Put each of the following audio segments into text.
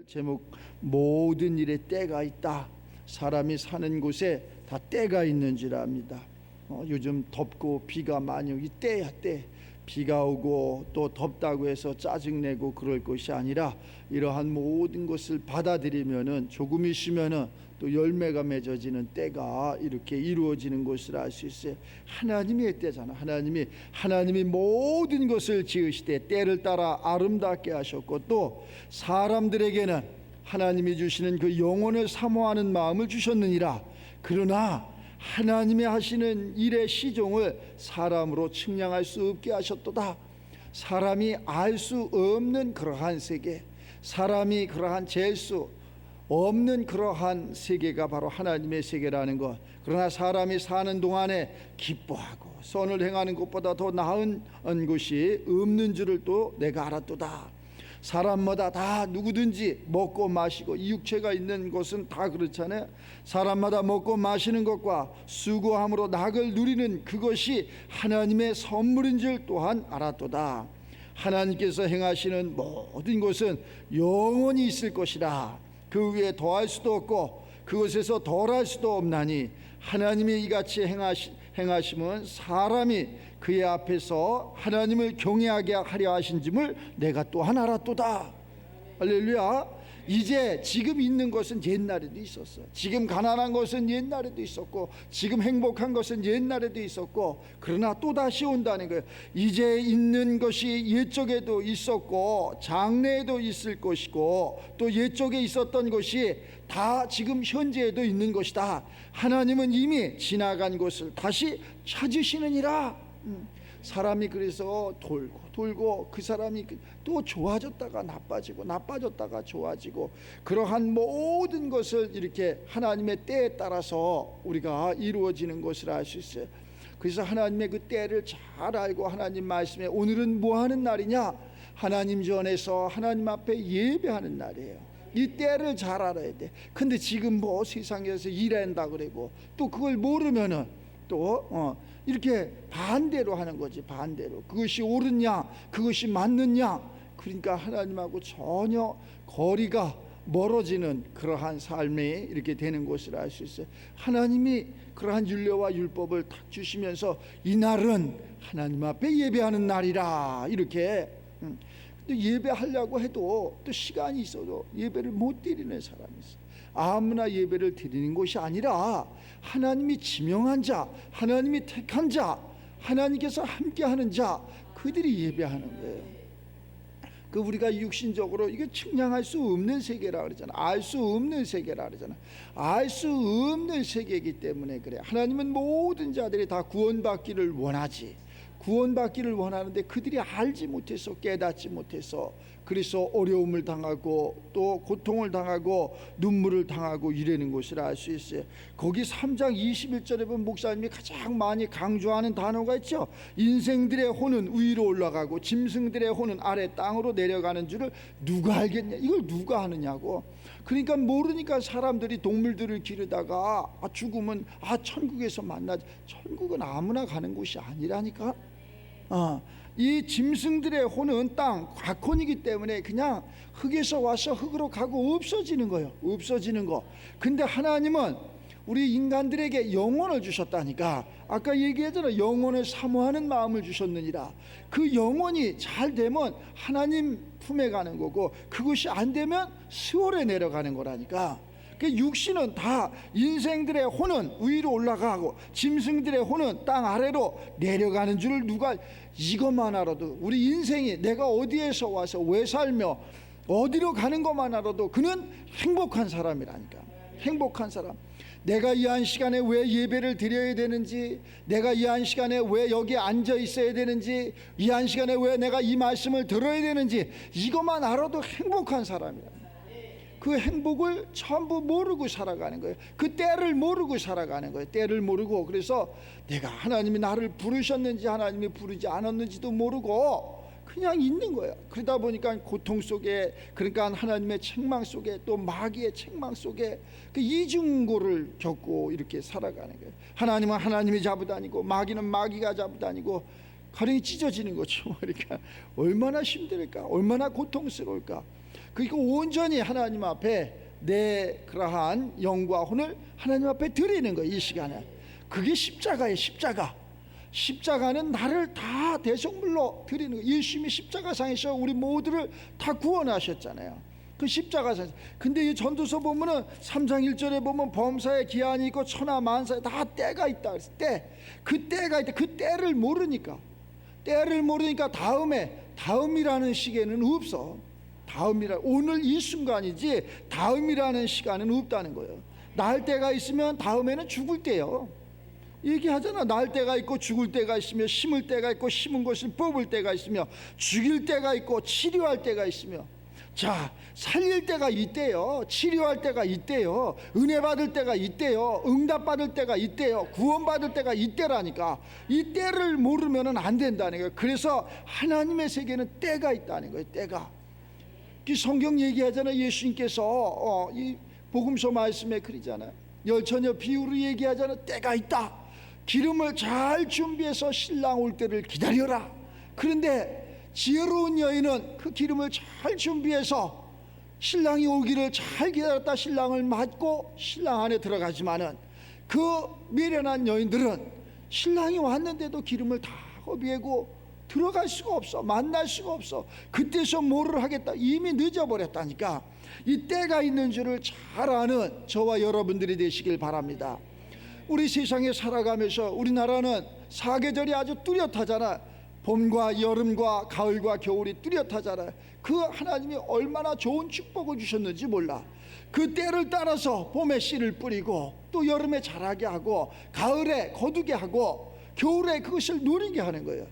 제목, 모든 일에 때가 있다. 사람이 사는 곳에 다 때가 있는 줄 압니다. 요즘 덥고 비가 많이 오기 때야 때. 비가 오고 또 덥다고 해서 짜증내고 그럴 것이 아니라 이러한 모든 것을 받아들이면은 조금 있으면은 또 열매가 맺어지는 때가 이렇게 이루어지는 것을 알 수 있어요. 하나님의 때잖아. 하나님이 모든 것을 지으시되 때를 따라 아름답게 하셨고, 또 사람들에게는 하나님이 주시는 그 영혼을 사모하는 마음을 주셨느니라. 그러나 하나님이 하시는 일의 시종을 사람으로 측량할 수 없게 하셨도다. 사람이 알 수 없는 그러한 세계, 사람이 그러한 잴 수 없는 그러한 세계가 바로 하나님의 세계라는 것. 그러나 사람이 사는 동안에 기뻐하고 선을 행하는 것보다 더 나은 것이 없는 줄을 또 내가 알았도다. 사람마다 다 누구든지 먹고 마시고, 이 육체가 있는 것은 다 그렇잖아요. 사람마다 먹고 마시는 것과 수고함으로 낙을 누리는 그것이 하나님의 선물인 줄 또한 알았도다. 하나님께서 행하시는 모든 것은 영원히 있을 것이라. 그 위에 더할 수도 없고 그것에서 덜할 수도 없나니, 하나님이 이같이 행하심은 사람이 그의 앞에서 하나님을 경외하게 하려 하신짐을 내가 또한 알았도다. 할렐루야. 이제 지금 있는 것은 옛날에도 있었어. 지금 가난한 것은 옛날에도 있었고, 지금 행복한 것은 옛날에도 있었고, 그러나 또다시 온다는 거예요. 이제 있는 것이 옛적에도 있었고 장래에도 있을 것이고, 또 옛적에 있었던 것이 다 지금 현재에도 있는 것이다. 하나님은 이미 지나간 것을 다시 찾으시느니라. 사람이 그래서 돌고 그 사람이 또 좋아졌다가 나빠졌다가 좋아지고, 그러한 모든 것을 이렇게 하나님의 때에 따라서 우리가 이루어지는 것을 알 수 있어요. 그래서 하나님의 그 때를 잘 알고, 하나님 말씀에 오늘은 뭐 하는 날이냐? 하나님 전에서 하나님 앞에 예배하는 날이에요. 이 때를 잘 알아야 돼. 근데 지금 뭐 세상에서 일한다 그러고 또 그걸 모르면은 또 이렇게 반대로 하는 거지. 반대로 그것이 옳으냐, 그것이 맞느냐. 그러니까 하나님하고 전혀 거리가 멀어지는 그러한 삶이 이렇게 되는 것을 알 수 있어요. 하나님이 그러한 율례와 율법을 딱 주시면서 이날은 하나님 앞에 예배하는 날이라 이렇게. 또 예배하려고 해도 또 시간이 있어도 예배를 못 드리는 사람이 있어요. 아무나 예배를 드리는 것이 아니라 하나님이 지명한 자, 하나님이 택한 자, 하나님께서 함께하는 자, 그들이 예배하는 거예요. 그 우리가 육신적으로 이게 측량할 수 없는 세계라 그러잖아. 알 수 없는 세계라 그러잖아. 알 수 없는 세계이기 때문에 그래. 하나님은 모든 자들이 다 구원받기를 원하지. 구원받기를 원하는데 그들이 알지 못해서, 깨닫지 못해서, 그래서 어려움을 당하고 또 고통을 당하고 눈물을 당하고 이러는 것을 알 수 있어요. 거기 3장 21절에 보면 목사님이 가장 많이 강조하는 단어가 있죠. 인생들의 혼은 위로 올라가고 짐승들의 혼은 아래 땅으로 내려가는 줄을 누가 알겠냐. 이걸 누가 하느냐고. 그러니까 모르니까 사람들이 동물들을 기르다가 죽으면 천국에서 만나지. 천국은 아무나 가는 곳이 아니라니까. 이 짐승들의 혼은 땅 곽혼이기 때문에 그냥 흙에서 와서 흙으로 가고 없어지는 거예요. 없어지는 거. 근데 하나님은 우리 인간들에게 영혼을 주셨다니까. 아까 얘기했잖아. 영혼을 사모하는 마음을 주셨느니라. 그 영혼이 잘 되면 하나님 품에 가는 거고, 그것이 안 되면 수월에 내려가는 거라니까. 그 육신은 다, 인생들의 혼은 위로 올라가고 짐승들의 혼은 땅 아래로 내려가는 줄을 누가, 이것만 알아도 우리 인생이 내가 어디에서 와서 왜 살며 어디로 가는 것만 알아도 그는 행복한 사람이라니까. 행복한 사람. 내가 이 한 시간에 왜 예배를 드려야 되는지, 내가 이 한 시간에 왜 여기 앉아 있어야 되는지, 이 한 시간에 왜 내가 이 말씀을 들어야 되는지, 이것만 알아도 행복한 사람이야. 그 행복을 전부 모르고 살아가는 거예요. 그 때를 모르고 살아가는 거예요. 때를 모르고. 그래서 내가 하나님이 나를 부르셨는지 하나님이 부르지 않았는지도 모르고 그냥 있는 거예요. 그러다 보니까 고통 속에, 그러니까 하나님의 책망 속에, 또 마귀의 책망 속에 그 이중고를 겪고 이렇게 살아가는 거예요. 하나님은 하나님이 잡아다니고 마귀는 마귀가 잡아다니고 가령이 찢어지는 거죠. 그러니까 얼마나 힘들까, 얼마나 고통스러울까. 그러니까 온전히 하나님 앞에 내 그러한 영과 혼을 하나님 앞에 드리는 거예요. 이 시간에 그게 십자가예요. 십자가는 나를 다 대속물로 드리는 거예요. 예수님이 십자가상에서 우리 모두를 다 구원하셨잖아요. 그 십자가상. 근데 이 전도서 보면은 3장 1절에 보면 범사에 기한이 있고 천하 만사에 다 때가 있다. 그래서 그 때가 있다. 그 때를 모르니까 다음이라는 시계는 없어. 오늘 이 순간이지 다음이라는 시간은 없다는 거예요. 날 때가 있으면 다음에는 죽을 때요. 얘기하잖아. 날 때가 있고 죽을 때가 있으며, 심을 때가 있고 심은 것을 뽑을 때가 있으며, 죽일 때가 있고 치료할 때가 있으며. 자, 살릴 때가 있대요. 치료할 때가 있대요. 은혜 받을 때가 있대요. 응답 받을 때가 있대요. 구원 받을 때가 있대라니까. 이 때를 모르면은 안 된다는 거예요. 그래서 하나님의 세계는 때가 있다는 거예요. 때가. 이 성경 얘기하잖아요. 예수님께서 이 복음서 말씀에 그러잖아요. 열처녀 비유로 얘기하잖아요. 때가 있다. 기름을 잘 준비해서 신랑 올 때를 기다려라. 그런데 지혜로운 여인은 그 기름을 잘 준비해서 신랑이 오기를 잘 기다렸다 신랑을 맞고 신랑 안에 들어가지만은, 그 미련한 여인들은 신랑이 왔는데도 기름을 다 허비하고 들어갈 수가 없어. 만날 수가 없어. 그때서 뭐를 하겠다. 이미 늦어버렸다니까. 이 때가 있는 줄을 잘 아는 저와 여러분들이 되시길 바랍니다. 우리 세상에 살아가면서 우리나라는 사계절이 아주 뚜렷하잖아. 봄과 여름과 가을과 겨울이 뚜렷하잖아요. 그 하나님이 얼마나 좋은 축복을 주셨는지 몰라. 그 때를 따라서 봄에 씨를 뿌리고, 또 여름에 자라게 하고, 가을에 거두게 하고, 겨울에 그것을 누리게 하는 거예요.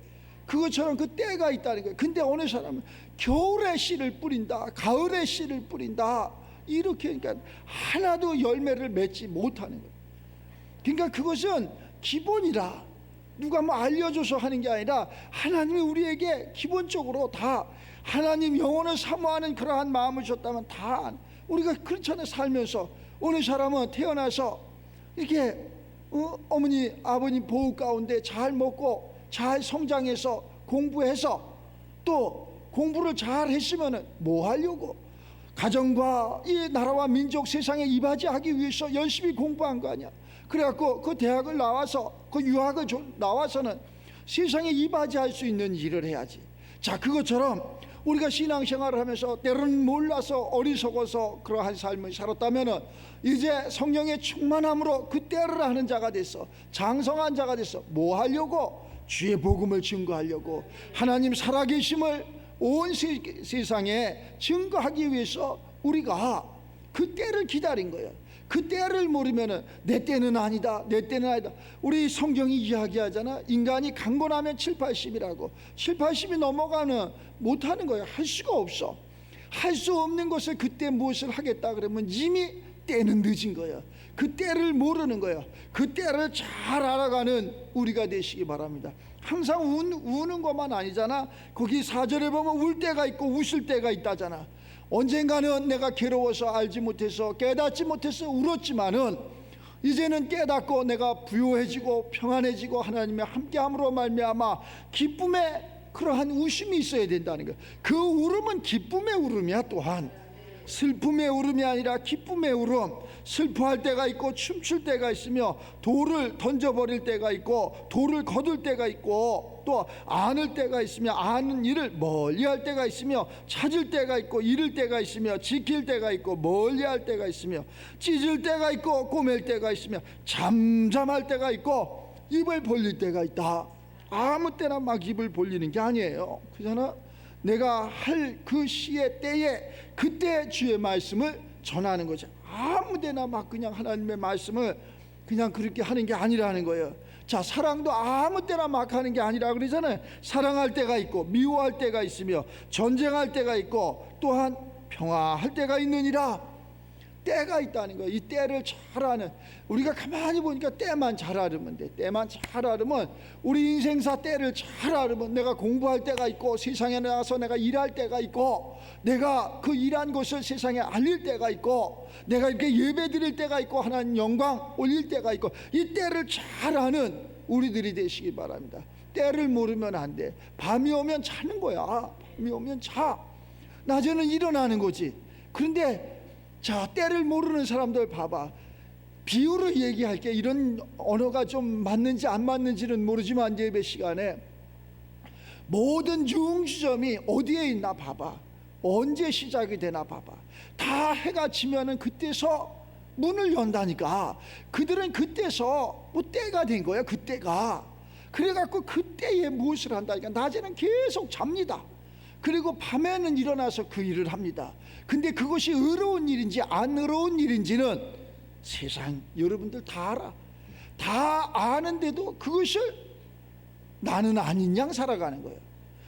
그것처럼 그 때가 있다는 거예요. 근데 어느 사람은 겨울에 씨를 뿌린다, 가을에 씨를 뿌린다, 이렇게 그러니까 하나도 열매를 맺지 못하는 거예요. 그러니까 그것은 기본이라, 누가 뭐 알려줘서 하는 게 아니라 하나님이 우리에게 기본적으로 다 하나님 영혼을 사모하는 그러한 마음을 줬다면 다 우리가 그렇잖아요. 살면서 어느 사람은 태어나서 이렇게 어머니 아버님 보호 가운데 잘 먹고 잘 성장해서 공부해서 또 공부를 잘 했으면 뭐 하려고, 가정과 이 나라와 민족 세상에 이바지하기 위해서 열심히 공부한 거 아니야. 그래갖고 그 대학을 나와서 그 유학을 나와서는 세상에 이바지할 수 있는 일을 해야지. 자, 그것처럼 우리가 신앙생활을 하면서 때로는 몰라서 어리석어서 그러한 삶을 살았다면은 이제 성령의 충만함으로 그 때를 하는 자가 됐어. 장성한 자가 됐어. 뭐 하려고? 주의 복음을 증거하려고, 하나님 살아계심을 온 세상에 증거하기 위해서 우리가 그 때를 기다린 거예요. 그 때를 모르면은 내 때는 아니다, 내 때는 아니다. 우리 성경이 이야기하잖아. 인간이 강건하면 7, 80이라고. 7, 80이 넘어가는 못하는 거예요. 할 수가 없어. 할 수 없는 것을 그때 무엇을 하겠다 그러면 이미 때는 늦은 거예요. 그 때를 모르는 거예요. 그 때를 잘 알아가는 우리가 되시기 바랍니다. 항상 우는 것만 아니잖아. 거기 4절에 보면 울 때가 있고 웃을 때가 있다잖아. 언젠가는 내가 괴로워서 알지 못해서 깨닫지 못해서 울었지만은 이제는 깨닫고 내가 부요해지고 평안해지고 하나님의 함께함으로 말미암아 기쁨의 그러한 웃음이 있어야 된다는 거예요. 그 울음은 기쁨의 울음이야. 또한 슬픔의 울음이 아니라 기쁨의 울음. 슬퍼할 때가 있고 춤출 때가 있으며, 돌을 던져버릴 때가 있고 돌을 거둘 때가 있고, 또 안을 때가 있으며 아는 일을 멀리할 때가 있으며, 찾을 때가 있고 잃을 때가 있으며, 지킬 때가 있고 멀리할 때가 있으며, 찢을 때가 있고 꼬맬 때가 있으며, 잠잠할 때가 있고 입을 벌릴 때가 있다. 아무 때나 막 입을 벌리는 게 아니에요. 그잖아. 내가 할 그 시의 때에 그때 주의 말씀을 전하는 거죠. 아무 데나 막 그냥 하나님의 말씀을 그냥 그렇게 하는 게 아니라는 거예요. 자, 사랑도 아무 때나 막 하는 게 아니라 그러잖아요. 사랑할 때가 있고 미워할 때가 있으며, 전쟁할 때가 있고 또한 평화할 때가 있느니라. 때가 있다는 거예요. 이 때를 잘 아는, 우리가 가만히 보니까 때만 잘 알으면 돼. 때만 잘 알으면, 우리 인생사 때를 잘 알으면, 내가 공부할 때가 있고 세상에 나가서 내가 일할 때가 있고, 내가 그 일한 것을 세상에 알릴 때가 있고, 내가 이렇게 예배 드릴 때가 있고 하나님 영광 올릴 때가 있고, 이 때를 잘 아는 우리들이 되시기 바랍니다. 때를 모르면 안 돼. 밤이 오면 자는 거야. 밤이 오면 자. 낮에는 일어나는 거지. 그런데 자, 때를 모르는 사람들 봐봐. 비유로 얘기할게. 이런 언어가 좀 맞는지 안 맞는지는 모르지만 예배 시간에 모든 중심점이 어디에 있나 봐봐. 언제 시작이 되나 봐봐. 다 해가 지면은 그때서 문을 연다니까. 그들은 그때서 뭐 때가 된 거야. 그때가. 그래갖고 그때에 무엇을 한다니까. 낮에는 계속 잡니다. 그리고 밤에는 일어나서 그 일을 합니다. 근데 그것이 의로운 일인지 안 의로운 일인지는 세상 여러분들 다 알아. 다 아는데도 그것을 나는 아닌 양 살아가는 거예요.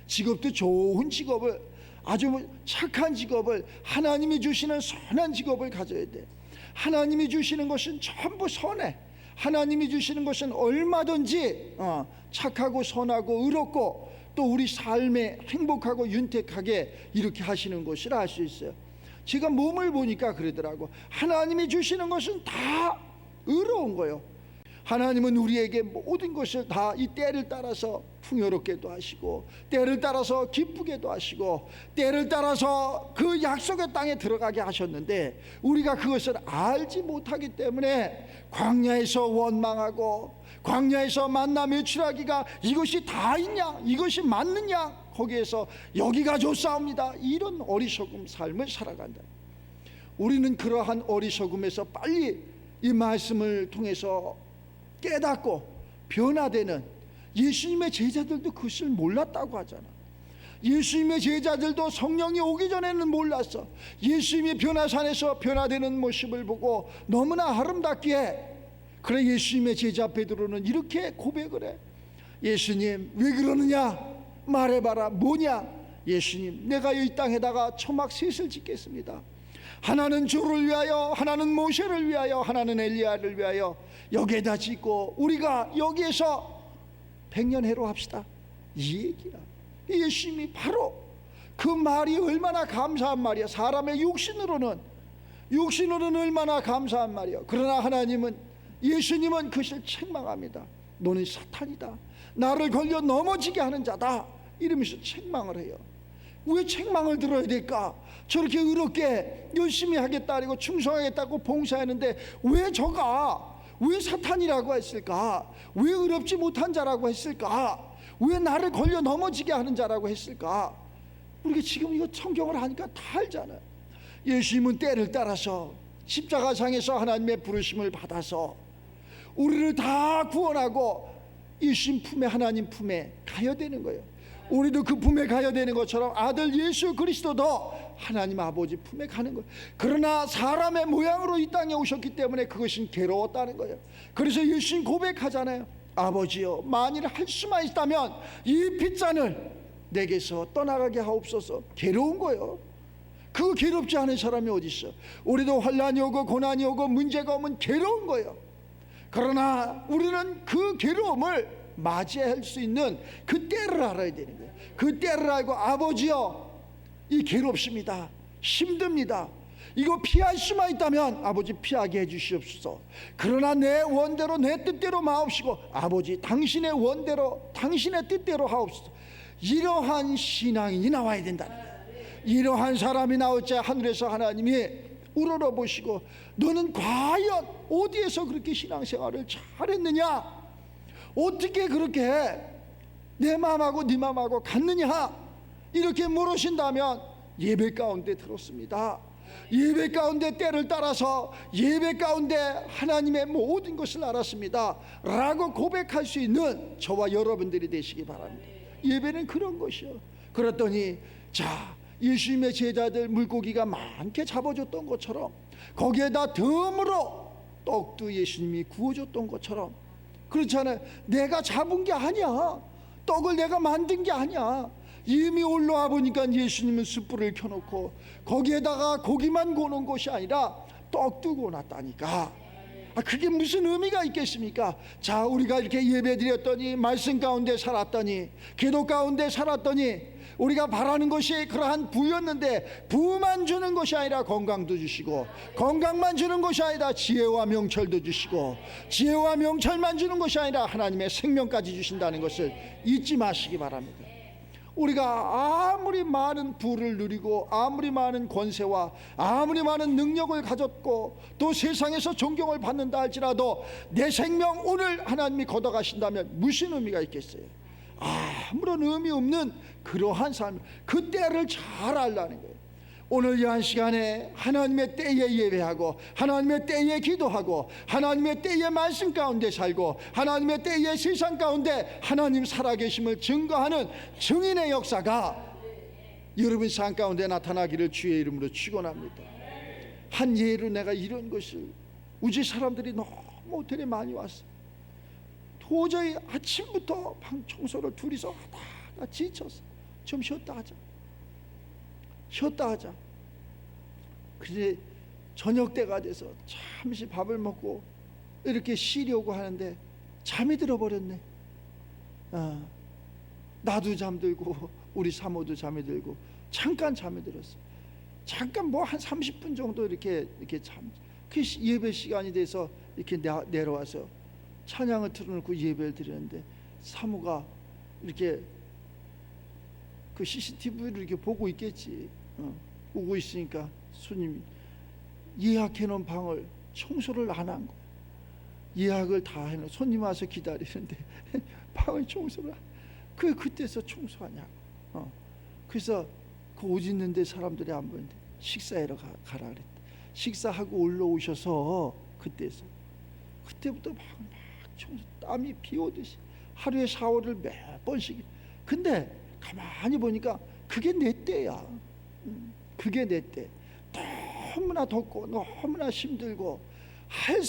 직업도 좋은 직업을, 아주 착한 직업을, 하나님이 주시는 선한 직업을 가져야 돼. 하나님이 주시는 것은 전부 선해. 하나님이 주시는 것은 얼마든지 착하고 선하고 의롭고 또 우리 삶에 행복하고 윤택하게 이렇게 하시는 것을 알 수 있어요. 제가 몸을 보니까 그러더라고. 하나님이 주시는 것은 다 의로운 거예요. 하나님은 우리에게 모든 것을 다 이 때를 따라서 풍요롭게도 하시고, 때를 따라서 기쁘게도 하시고, 때를 따라서 그 약속의 땅에 들어가게 하셨는데 우리가 그것을 알지 못하기 때문에 광야에서 원망하고, 광야에서 만나 매출하기가 이것이 다 있냐, 이것이 맞느냐, 거기에서 여기가 좋사옵니다, 이런 어리석음 삶을 살아간다. 우리는 그러한 어리석음에서 빨리 이 말씀을 통해서 깨닫고 변화되는, 예수님의 제자들도 그것을 몰랐다고 하잖아. 예수님의 제자들도 성령이 오기 전에는 몰랐어. 예수님이 변화산에서 변화되는 모습을 보고 너무나 아름답기에, 그래 예수님의 제자 베드로는 이렇게 고백을 해. 예수님, 왜 그러느냐, 말해봐라. 뭐냐? 예수님, 내가 이 땅에다가 초막 셋을 짓겠습니다. 하나는 주를 위하여, 하나는 모세를 위하여, 하나는 엘리야를 위하여 여기에다 짓고 우리가 여기에서 100년 해로합시다, 이 얘기야. 예수님이 바로 그 말이 얼마나 감사한 말이야. 사람의 육신으로는 얼마나 감사한 말이야. 그러나 하나님은, 예수님은 그것을 책망합니다. 너는 사탄이다, 나를 걸려 넘어지게 하는 자다, 이러면서 책망을 해요. 왜 책망을 들어야 될까? 저렇게 의롭게 열심히 하겠다 그리고 충성하겠다고 봉사했는데 왜 저가, 왜 사탄이라고 했을까? 왜 의롭지 못한 자라고 했을까? 왜 나를 걸려 넘어지게 하는 자라고 했을까? 우리가 지금 이거 성경을 하니까 다 알잖아요. 예수님은 때를 따라서 십자가상에서 하나님의 부르심을 받아서 우리를 다 구원하고 예수님 품에, 하나님 품에 가야 되는 거예요. 우리도 그 품에 가야 되는 것처럼 아들 예수 그리스도도 하나님 아버지 품에 가는 거예요. 그러나 사람의 모양으로 이 땅에 오셨기 때문에 그것은 괴로웠다는 거예요. 그래서 예수님 고백하잖아요. 아버지여, 만일 할 수만 있다면 이 빗잔을 내게서 떠나가게 하옵소서. 괴로운 거예요. 그거 괴롭지 않은 사람이 어디 있어? 우리도 환난이 오고 고난이 오고 문제가 오면 괴로운 거예요. 그러나 우리는 그 괴로움을 맞이할 수 있는 그 때를 알아야 되는 거예요. 그 때를 알고, 아버지여, 이 괴롭습니다, 힘듭니다, 이거 피할 수만 있다면 아버지 피하게 해주시옵소서. 그러나 내 원대로, 내 뜻대로 마옵시고 아버지 당신의 원대로, 당신의 뜻대로 하옵소서. 이러한 신앙인이 나와야 된다. 이러한 사람이 나올 때 하늘에서 하나님이 우러러보시고 너는 과연 어디에서 그렇게 신앙생활을 잘했느냐, 어떻게 그렇게 내 마음하고 네 마음하고 같느냐, 이렇게 물으신다면 예배 가운데 들었습니다, 예배 가운데 때를 따라서 예배 가운데 하나님의 모든 것을 알았습니다 라고 고백할 수 있는 저와 여러분들이 되시기 바랍니다. 예배는 그런 것이요. 그랬더니 자, 예수님의 제자들 물고기가 많게 잡아줬던 것처럼 거기에다 덤으로 떡도 예수님이 구워줬던 것처럼, 그렇잖아요. 내가 잡은 게 아니야, 떡을 내가 만든 게 아니야. 이미 올라와 보니까 예수님은 숯불을 켜놓고 거기에다가 고기만 구워놓은 것이 아니라 떡도 구워놨다니까. 그게 무슨 의미가 있겠습니까? 자, 우리가 이렇게 예배드렸더니, 말씀 가운데 살았더니, 기도 가운데 살았더니 우리가 바라는 것이 그러한 부였는데, 부만 주는 것이 아니라 건강도 주시고, 건강만 주는 것이 아니라 지혜와 명철도 주시고, 지혜와 명철만 주는 것이 아니라 하나님의 생명까지 주신다는 것을 잊지 마시기 바랍니다. 우리가 아무리 많은 부를 누리고 아무리 많은 권세와 아무리 많은 능력을 가졌고 또 세상에서 존경을 받는다 할지라도 내 생명 오늘 하나님이 걷어가신다면 무슨 의미가 있겠어요? 아무런 의미 없는 그러한 삶, 그 때를 잘 알라는 거예요. 오늘 이 한 시간에 하나님의 때에 예배하고 하나님의 때에 기도하고 하나님의 때에 말씀 가운데 살고 하나님의 때에 세상 가운데 하나님 살아계심을 증거하는 증인의 역사가 여러분 삶 가운데 나타나기를 주의 이름으로 축원합니다. 한 예로 내가 이런 것을, 우리 사람들이 너무 호텔에 많이 왔어. 도저히 아침부터 방 청소를 둘이서 하다가 지쳤어. 좀 쉬었다 하자. 그래 저녁 때가 돼서 잠시 밥을 먹고 이렇게 쉬려고 하는데 잠이 들어버렸네. 나도 잠들고 우리 사모도 잠이 들고 잠깐 잠이 들었어. 잠깐 뭐 한 30분 정도 이렇게 그 예배 시간이 돼서 이렇게 내려와서 찬양을 틀어놓고 예배를 드리는데 사모가 이렇게 그 CCTV를 이렇게 보고 있겠지. 오고 있으니까 손님이 예약해놓은 방을 청소를 안 한 거야. 예약을 다 해놓은, 손님 와서 기다리는데 방을 청소를 그때서 청소하냐고. 그래서 그 옷 있는데 사람들이 안 보는데 식사하러 가라 그랬다. 식사하고 올라오셔서 그때부터 막 청소, 땀이 비 오듯이 하루에 샤워를 몇 번씩. 근데 가만히 보니까 그게 내 때야. 그게 내 때. 너무나 덥고 너무나 힘들고 할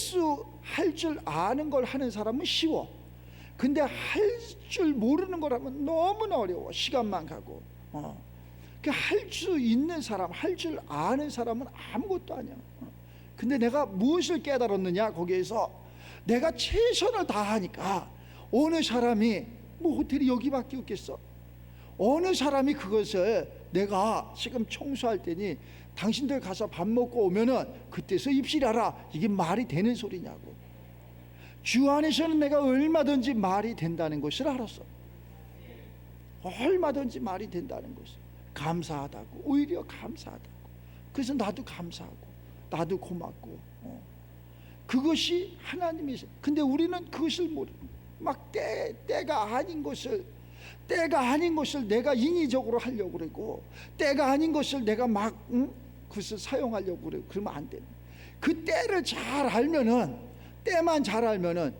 줄 아는 걸 하는 사람은 쉬워. 근데 할 줄 모르는 걸 하면 너무나 어려워. 시간만 가고. 할 수 있는 사람, 할 줄 아는 사람은 아무것도 아니야. 근데 내가 무엇을 깨달았느냐, 거기에서 내가 최선을 다하니까 어느 사람이, 뭐 호텔이 여기밖에 없겠어? 어느 사람이 그것을 내가 지금 청소할 때니 당신들 가서 밥 먹고 오면은 그때서 입실하라, 이게 말이 되는 소리냐고. 주 안에서는 내가 얼마든지 말이 된다는 것을 알았어. 얼마든지 말이 된다는 것을. 감사하다고, 오히려 감사하다고. 그래서 나도 감사하고 나도 고맙고. 그것이 하나님의. 근데 우리는 그것을 모르는, 막 때가 아닌 것을 내가 인위적으로 하려고 그러고, 때가 아닌 것을 내가 막 그것을 사용하려고 그러고, 그러면 안 돼. 그 때를 잘 알면은, 때만 잘 알면은,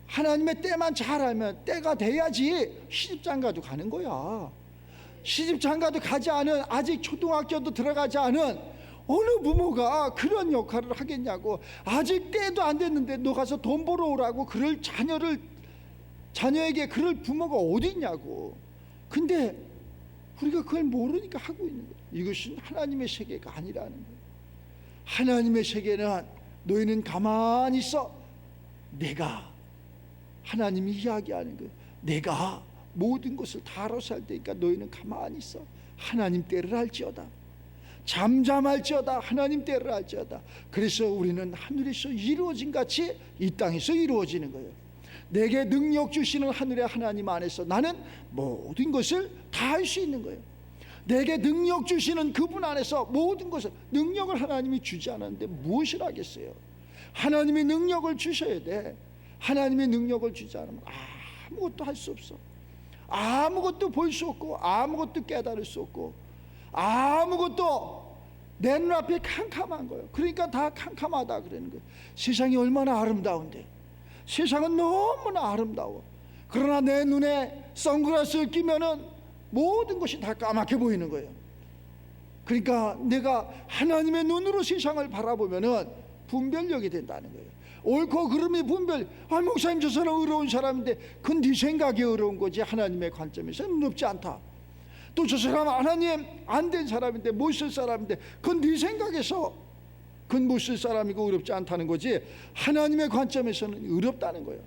하나님의 때만 잘 알면 때가 돼야지 시집장가도 가는 거야. 시집장가도 가지 않은, 아직 초등학교도 들어가지 않은 어느 부모가 그런 역할을 하겠냐고. 아직 때도 안 됐는데 너 가서 돈 벌어 오라고 그럴 자녀에게 그럴 부모가 어디 있냐고. 근데 우리가 그걸 모르니까 하고 있는 거예요. 이것은 하나님의 세계가 아니라는 거예요. 하나님의 세계는 너희는 가만히 있어. 내가, 하나님이 이야기하는 거예요. 내가 모든 것을 다 알아서 할 테니까 너희는 가만히 있어. 하나님 때를 알지어다. 잠잠할지어다. 하나님 때를 알지어다. 그래서 우리는 하늘에서 이루어진 같이 이 땅에서 이루어지는 거예요. 내게 능력 주시는 하늘의 하나님 안에서 나는 모든 것을 다 할 수 있는 거예요. 내게 능력 주시는 그분 안에서 모든 것을, 능력을 하나님이 주지 않았는데 무엇을 하겠어요? 하나님이 능력을 주셔야 돼. 하나님의 능력을 주지 않으면 아무것도 할 수 없어. 아무것도 볼 수 없고 아무것도 깨달을 수 없고 아무것도 내 눈앞에 캄캄한 거예요. 그러니까 다 캄캄하다 그러는 거예요. 세상이 얼마나 아름다운데, 세상은 너무나 아름다워. 그러나 내 눈에 선글라스를 끼면은 모든 것이 다 까맣게 보이는 거예요. 그러니까 내가 하나님의 눈으로 세상을 바라보면은 분별력이 된다는 거예요. 옳고 그름이 분별. 목사님 저 사람 의로운 사람인데 그건 네 생각이 의로운 거지 하나님의 관점에서는 의롭지 않다. 또 저 사람 하나님 안 된 사람인데, 못 쓸 사람인데 그건 네 생각에서 그건 못 쓸 사람이고 의롭지 않다는 거지 하나님의 관점에서는 의롭다는 거예요.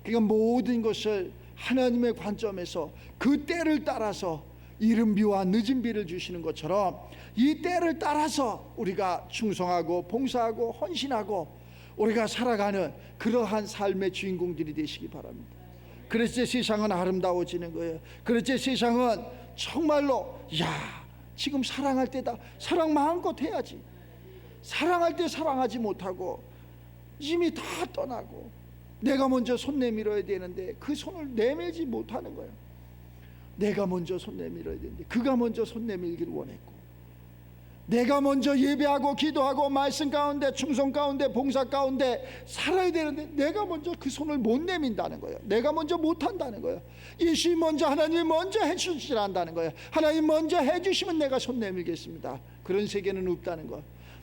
그러니까 모든 것을 하나님의 관점에서 그 때를 따라서 이른 비와 늦은 비를 주시는 것처럼 이 때를 따라서 우리가 충성하고 봉사하고 헌신하고 우리가 살아가는 그러한 삶의 주인공들이 되시기 바랍니다. 그래서 세상은 아름다워지는 거예요. 그래서 세상은 정말로 야, 지금 사랑할 때다. 사랑 마음껏 해야지. 사랑할 때 사랑하지 못하고 이미 다 떠나고 내가 먼저 손 내밀어야 되는데 그 손을 내밀지 못하는 거예요. 내가 먼저 손 내밀어야 되는데 그가 먼저 손 내밀기를 원했고, 내가 먼저 예배하고 기도하고 말씀 가운데 충성 가운데 봉사 가운데 살아야 되는데 내가 먼저 그 손을 못 내민다는 거예요. 내가 먼저 못한다는 거예요. 예수님 먼저, 하나님 먼저 해주시라 한다는 거예요. 하나님 먼저 해주시면 내가 손 내밀겠습니다. 그런 세계는 없다는 거.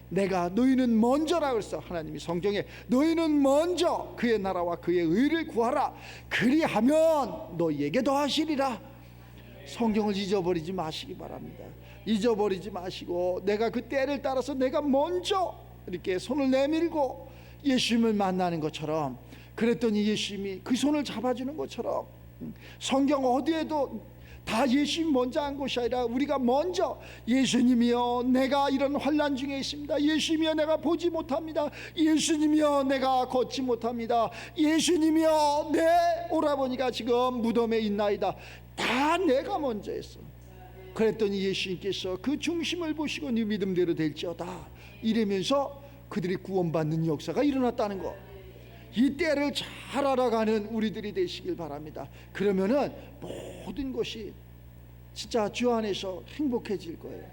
내가 너희는 먼저라 그랬어. 하나님이 성경에 너희는 먼저 그의 나라와 그의 의를 구하라. 그리하면 너희에게 더하시리라. 성경을 잊어버리지 마시기 바랍니다. 잊어버리지 마시고 내가 그 때를 따라서 내가 먼저 이렇게 손을 내밀고 예수님을 만나는 것처럼, 그랬더니 예수님이 그 손을 잡아주는 것처럼, 성경 어디에도 다 예수님 먼저 한 것이 아니라 우리가 먼저 예수님이여 내가 이런 환난 중에 있습니다. 예수님이여 내가 보지 못합니다. 예수님이여 내가 걷지 못합니다. 예수님이여 내 오라버니가 지금 무덤에 있나이다. 다 내가 먼저 했어. 그랬더니 예수님께서 그 중심을 보시고 네 믿음대로 될지어다 이러면서 그들이 구원받는 역사가 일어났다는 거. 이 때를 잘 알아가는 우리들이 되시길 바랍니다. 그러면은 모든 것이 진짜 주 안에서 행복해질 거예요.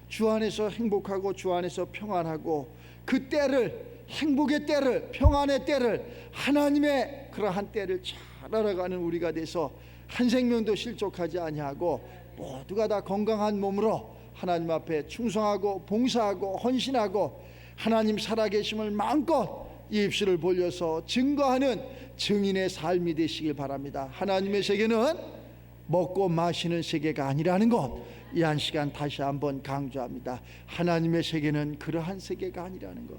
주 안에서 행복하고 주 안에서 평안하고, 그 때를, 행복의 때를, 평안의 때를, 하나님의 그러한 때를 잘 알아가는 우리가 돼서 한 생명도 실족하지 아니하고 모두가 다 건강한 몸으로 하나님 앞에 충성하고 봉사하고 헌신하고 하나님 살아계심을 마음껏 이 입술을 벌려서 증거하는 증인의 삶이 되시길 바랍니다. 하나님의 세계는 먹고 마시는 세계가 아니라는 것, 이 한 시간 다시 한번 강조합니다. 하나님의 세계는 그러한 세계가 아니라는 것.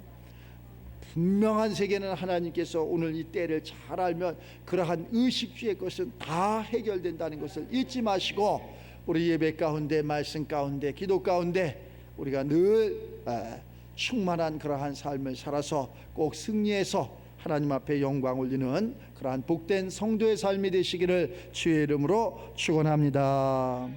분명한 세계는 하나님께서 오늘 이 때를 잘 알면 그러한 의식주의 것은 다 해결된다는 것을 잊지 마시고, 우리 예배 가운데, 말씀 가운데, 기도 가운데 우리가 늘 충만한 그러한 삶을 살아서 꼭 승리해서 하나님 앞에 영광 올리는 그러한 복된 성도의 삶이 되시기를 주의 이름으로 축원합니다.